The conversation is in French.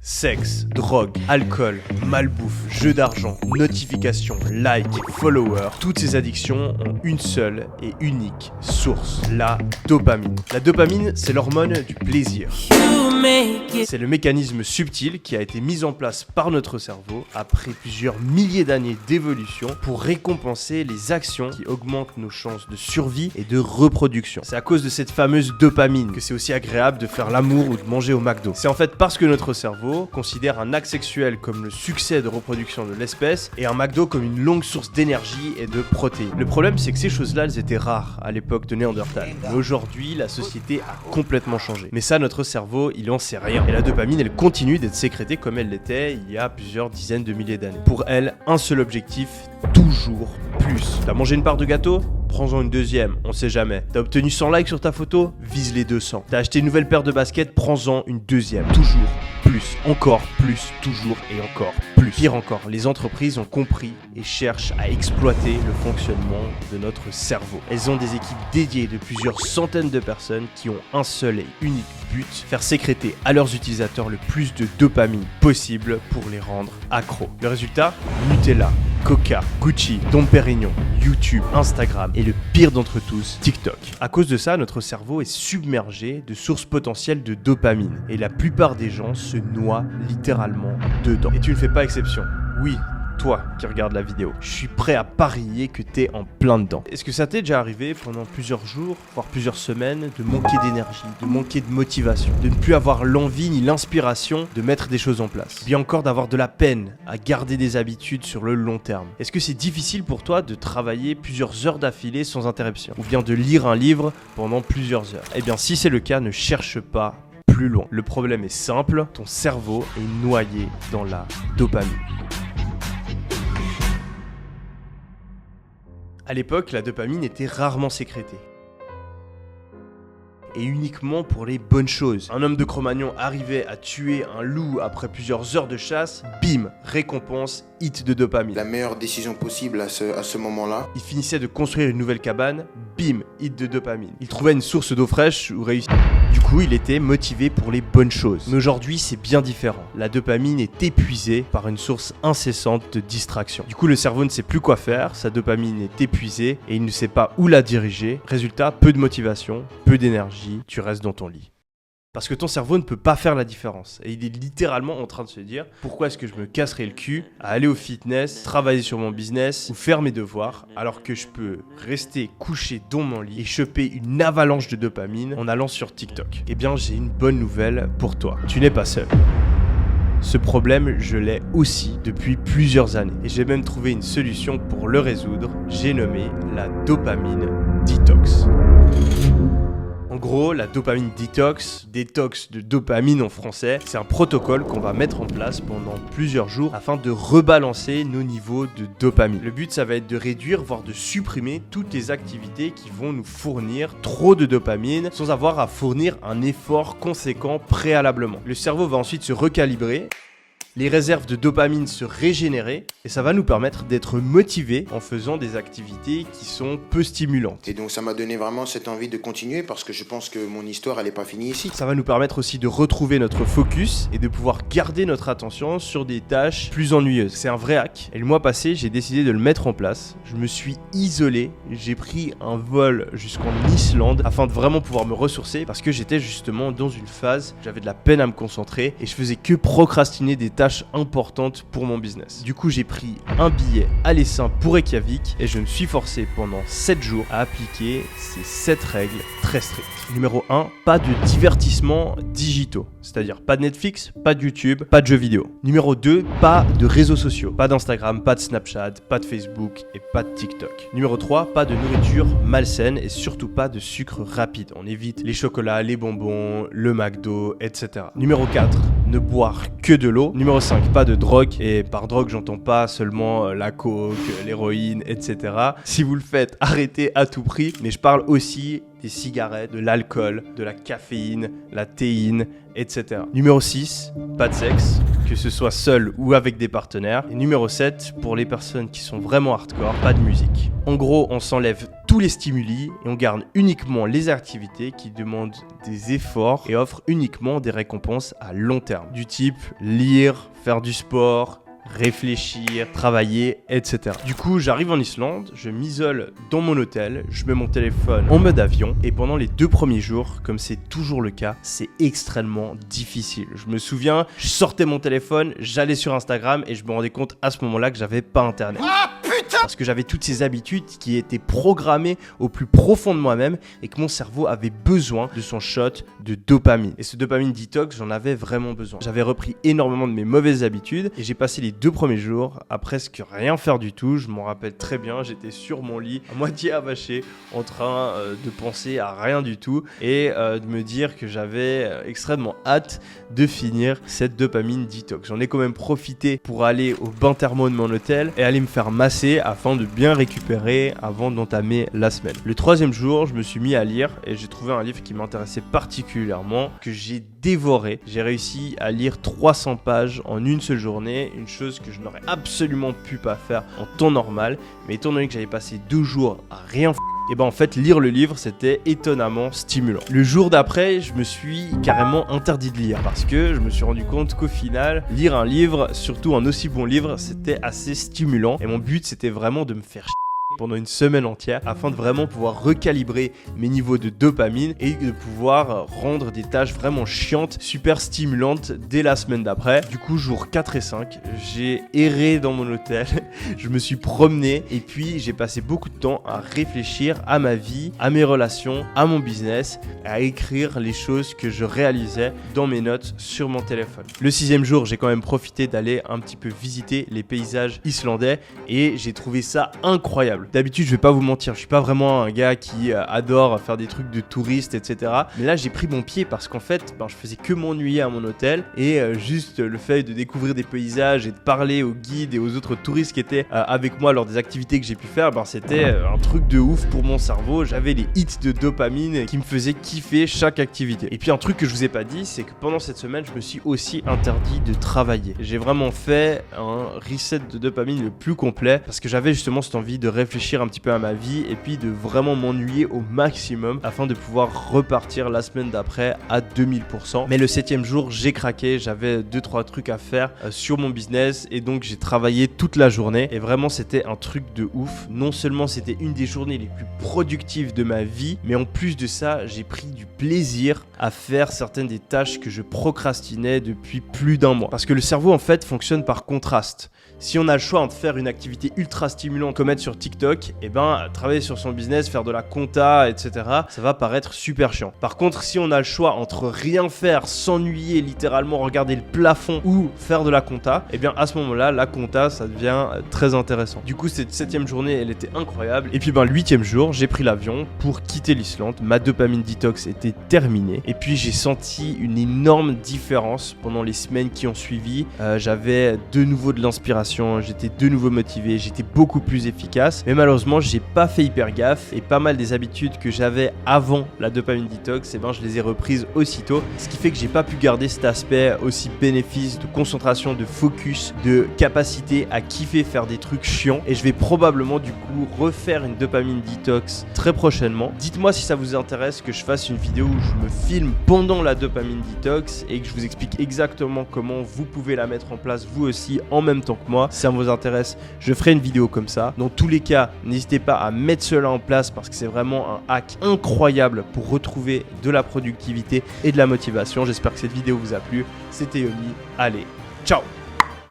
Sexe, drogue, alcool, malbouffe, jeux d'argent, notifications, likes, followers, toutes ces addictions ont une seule et unique source, la dopamine. La dopamine, c'est l'hormone du plaisir. C'est le mécanisme subtil qui a été mis en place par notre cerveau après plusieurs milliers d'années d'évolution pour récompenser les actions qui augmentent nos chances de survie et de reproduction. C'est à cause de cette fameuse dopamine que c'est aussi agréable de faire l'amour ou de manger au McDo. C'est en fait parce que notre cerveau considère un acte sexuel comme le succès de reproduction de l'espèce et un McDo comme une longue source d'énergie et de protéines. Le problème, c'est que ces choses-là, elles étaient rares à l'époque de Néandertal. Mais aujourd'hui, la société a complètement changé. Mais ça, notre cerveau, il en sait rien. Et la dopamine, elle continue d'être sécrétée comme elle l'était il y a plusieurs dizaines de milliers d'années. Pour elle, un seul objectif, toujours plus. T'as mangé une part de gâteau ? Prends-en une deuxième, on sait jamais. T'as obtenu 100 likes sur ta photo ? Vise les 200. T'as acheté une nouvelle paire de baskets ? Prends-en une deuxième. Toujours plus, encore plus, toujours et encore plus. Pire encore, les entreprises ont compris et cherchent à exploiter le fonctionnement de notre cerveau. Elles ont des équipes dédiées de plusieurs centaines de personnes qui ont un seul et unique but, faire sécréter à leurs utilisateurs le plus de dopamine possible pour les rendre accros. Le résultat ? Nutella, Coca, Gucci, Dom Pérignon, YouTube, Instagram et le pire d'entre tous, TikTok. À cause de ça, notre cerveau est submergé de sources potentielles de dopamine et la plupart des gens se noient littéralement dedans. Et tu ne fais pas exception. Oui, toi qui regardes la vidéo, je suis prêt à parier que t'es en plein dedans. Est-ce que ça t'est déjà arrivé pendant plusieurs jours, voire plusieurs semaines, de manquer d'énergie, de manquer de motivation, de ne plus avoir l'envie ni l'inspiration de mettre des choses en place, bien encore d'avoir de la peine à garder des habitudes sur le long terme? Est-ce que c'est difficile pour toi de travailler plusieurs heures d'affilée sans interruption, ou bien de lire un livre pendant plusieurs heures? Eh bien, si c'est le cas, ne cherche pas plus loin. Le problème est simple, ton cerveau est noyé dans la dopamine. À l'époque, la dopamine était rarement sécrétée. Et uniquement pour les bonnes choses. Un homme de Cro-Magnon arrivait à tuer un loup après plusieurs heures de chasse, bim, récompense, hit de dopamine. La meilleure décision possible à ce moment-là. Il finissait de construire une nouvelle cabane, bim, hit de dopamine. Il trouvait une source d'eau fraîche ou réussit. Du coup, il était motivé pour les bonnes choses. Mais aujourd'hui, c'est bien différent. La dopamine est épuisée par une source incessante de distraction. Du coup, le cerveau ne sait plus quoi faire, sa dopamine est épuisée et il ne sait pas où la diriger. Résultat, peu de motivation, peu d'énergie, tu restes dans ton lit. Parce que ton cerveau ne peut pas faire la différence. Et il est littéralement en train de se dire « Pourquoi est-ce que je me casserai le cul à aller au fitness, travailler sur mon business ou faire mes devoirs alors que je peux rester couché dans mon lit et choper une avalanche de dopamine en allant sur TikTok ?» Eh bien, j'ai une bonne nouvelle pour toi. Tu n'es pas seul. Ce problème, je l'ai aussi depuis plusieurs années. Et j'ai même trouvé une solution pour le résoudre. J'ai nommé la dopamine detox. En gros, la dopamine detox de dopamine en français, c'est un protocole qu'on va mettre en place pendant plusieurs jours afin de rebalancer nos niveaux de dopamine. Le but, ça va être de réduire, voire de supprimer toutes les activités qui vont nous fournir trop de dopamine sans avoir à fournir un effort conséquent préalablement. Le cerveau va ensuite se recalibrer, les réserves de dopamine se régénérer et ça va nous permettre d'être motivés en faisant des activités qui sont peu stimulantes. Et donc ça m'a donné vraiment cette envie de continuer parce que je pense que mon histoire elle est pas finie ici. Ça va nous permettre aussi de retrouver notre focus et de pouvoir garder notre attention sur des tâches plus ennuyeuses. C'est un vrai hack et le mois passé j'ai décidé de le mettre en place. Je me suis isolé, j'ai pris un vol jusqu'en Islande afin de vraiment pouvoir me ressourcer parce que j'étais justement dans une phase où j'avais de la peine à me concentrer et je faisais que procrastiner des tâches importantes pour mon business. Du coup, j'ai pris un billet aller simple pour Reykjavik et je me suis forcé pendant 7 jours à appliquer ces 7 règles très strictes. Numéro 1, pas de divertissements digitaux, c'est-à-dire pas de Netflix, pas de YouTube, pas de jeux vidéo. Numéro 2, pas de réseaux sociaux, pas d'Instagram, pas de Snapchat, pas de Facebook et pas de TikTok. Numéro 3, pas de nourriture malsaine et surtout pas de sucre rapide. On évite les chocolats, les bonbons, le McDo, etc. Numéro 4, ne boire que de l'eau. Numéro 5, pas de drogue. Et par drogue, j'entends pas seulement la coke, l'héroïne, etc. Si vous le faites, arrêtez à tout prix. Mais je parle aussi des cigarettes, de l'alcool, de la caféine, la théine, etc. Numéro 6, pas de sexe. que ce soit seul ou avec des partenaires. Et numéro 7, pour les personnes qui sont vraiment hardcore, pas de musique. En gros, on s'enlève tous les stimuli et on garde uniquement les activités qui demandent des efforts et offrent uniquement des récompenses à long terme. Du type lire, faire du sport, réfléchir, travailler, etc. Du coup, j'arrive en Islande, je m'isole dans mon hôtel, je mets mon téléphone en mode avion et pendant les 2 premiers jours, comme c'est toujours le cas, c'est extrêmement difficile. Je me souviens, je sortais mon téléphone, j'allais sur Instagram et je me rendais compte à ce moment-là que j'avais pas internet. Parce que j'avais toutes ces habitudes qui étaient programmées au plus profond de moi-même et que mon cerveau avait besoin de son shot de dopamine. Et ce dopamine detox, j'en avais vraiment besoin. J'avais repris énormément de mes mauvaises habitudes et j'ai passé les 2 premiers jours à presque rien faire du tout. Je m'en rappelle très bien, j'étais sur mon lit, à moitié avaché, en train de penser à rien du tout et de me dire que j'avais extrêmement hâte de finir cette dopamine detox. J'en ai quand même profité pour aller au bain thermo de mon hôtel et aller me faire masser afin de bien récupérer avant d'entamer la semaine. Le 3e jour, je me suis mis à lire et j'ai trouvé un livre qui m'intéressait particulièrement, que j'ai dévoré. J'ai réussi à lire 300 pages en une seule journée, une chose que je n'aurais absolument pu pas faire en temps normal, mais étant donné que j'avais passé 2 jours à rien et ben en fait lire le livre c'était étonnamment stimulant. Le jour d'après je me suis carrément interdit de lire parce que je me suis rendu compte qu'au final lire un livre, surtout un aussi bon livre, c'était assez stimulant et mon but c'était vraiment de me faire pendant une semaine entière afin de vraiment pouvoir recalibrer mes niveaux de dopamine et de pouvoir rendre des tâches vraiment chiantes super stimulantes dès la semaine d'après. Du coup, jour 4 et 5, j'ai erré dans mon hôtel, je me suis promené et puis j'ai passé beaucoup de temps à réfléchir à ma vie, à mes relations, à mon business, à écrire les choses que je réalisais dans mes notes sur mon téléphone. Le 6e jour, j'ai quand même profité d'aller un petit peu visiter les paysages islandais et j'ai trouvé ça incroyable. D'habitude, je vais pas vous mentir, je suis pas vraiment un gars qui adore faire des trucs de touriste, etc. Mais là, j'ai pris mon pied parce qu'en fait, je faisais que m'ennuyer à mon hôtel et juste le fait de découvrir des paysages et de parler aux guides et aux autres touristes qui étaient avec moi lors des activités que j'ai pu faire, c'était un truc de ouf pour mon cerveau. J'avais les hits de dopamine qui me faisaient kiffer chaque activité. Et puis un truc que je vous ai pas dit, c'est que pendant cette semaine, je me suis aussi interdit de travailler. J'ai vraiment fait un reset de dopamine le plus complet parce que j'avais justement cette envie de réfléchir un petit peu à ma vie et puis de vraiment m'ennuyer au maximum afin de pouvoir repartir la semaine d'après à 2000%. Mais le 7e jour, j'ai craqué, j'avais 2-3 trucs à faire sur mon business et donc j'ai travaillé toute la journée et vraiment c'était un truc de ouf. Non seulement c'était une des journées les plus productives de ma vie, mais en plus de ça, j'ai pris du plaisir à faire certaines des tâches que je procrastinais depuis plus d'1 mois. Parce que le cerveau en fait fonctionne par contraste. Si on a le choix entre faire une activité ultra stimulante comme être sur TikTok, travailler sur son business, faire de la compta, etc., ça va paraître super chiant. Par contre, si on a le choix entre rien faire, s'ennuyer, littéralement regarder le plafond ou faire de la compta, à ce moment-là, la compta, ça devient très intéressant. Du coup, cette 7e journée, elle était incroyable. Et puis, le 8e jour, j'ai pris l'avion pour quitter l'Islande. Ma dopamine detox était terminée. Et puis, j'ai senti une énorme différence pendant les semaines qui ont suivi. J'avais de nouveau de l'inspiration. J'étais de nouveau motivé, j'étais beaucoup plus efficace, mais malheureusement j'ai pas fait hyper gaffe et pas mal des habitudes que j'avais avant la dopamine detox, je les ai reprises aussitôt, ce qui fait que j'ai pas pu garder cet aspect aussi bénéfice de concentration, de focus, de capacité à kiffer faire des trucs chiants et je vais probablement du coup refaire une dopamine detox très prochainement. Dites-moi si ça vous intéresse que je fasse une vidéo où je me filme pendant la dopamine detox et que je vous explique exactement comment vous pouvez la mettre en place vous aussi en même temps que moi. Si ça vous intéresse, je ferai une vidéo comme ça. Dans tous les cas, n'hésitez pas à mettre cela en place parce que c'est vraiment un hack incroyable pour retrouver de la productivité et de la motivation. J'espère que cette vidéo vous a plu. C'était Yomi. Allez, ciao!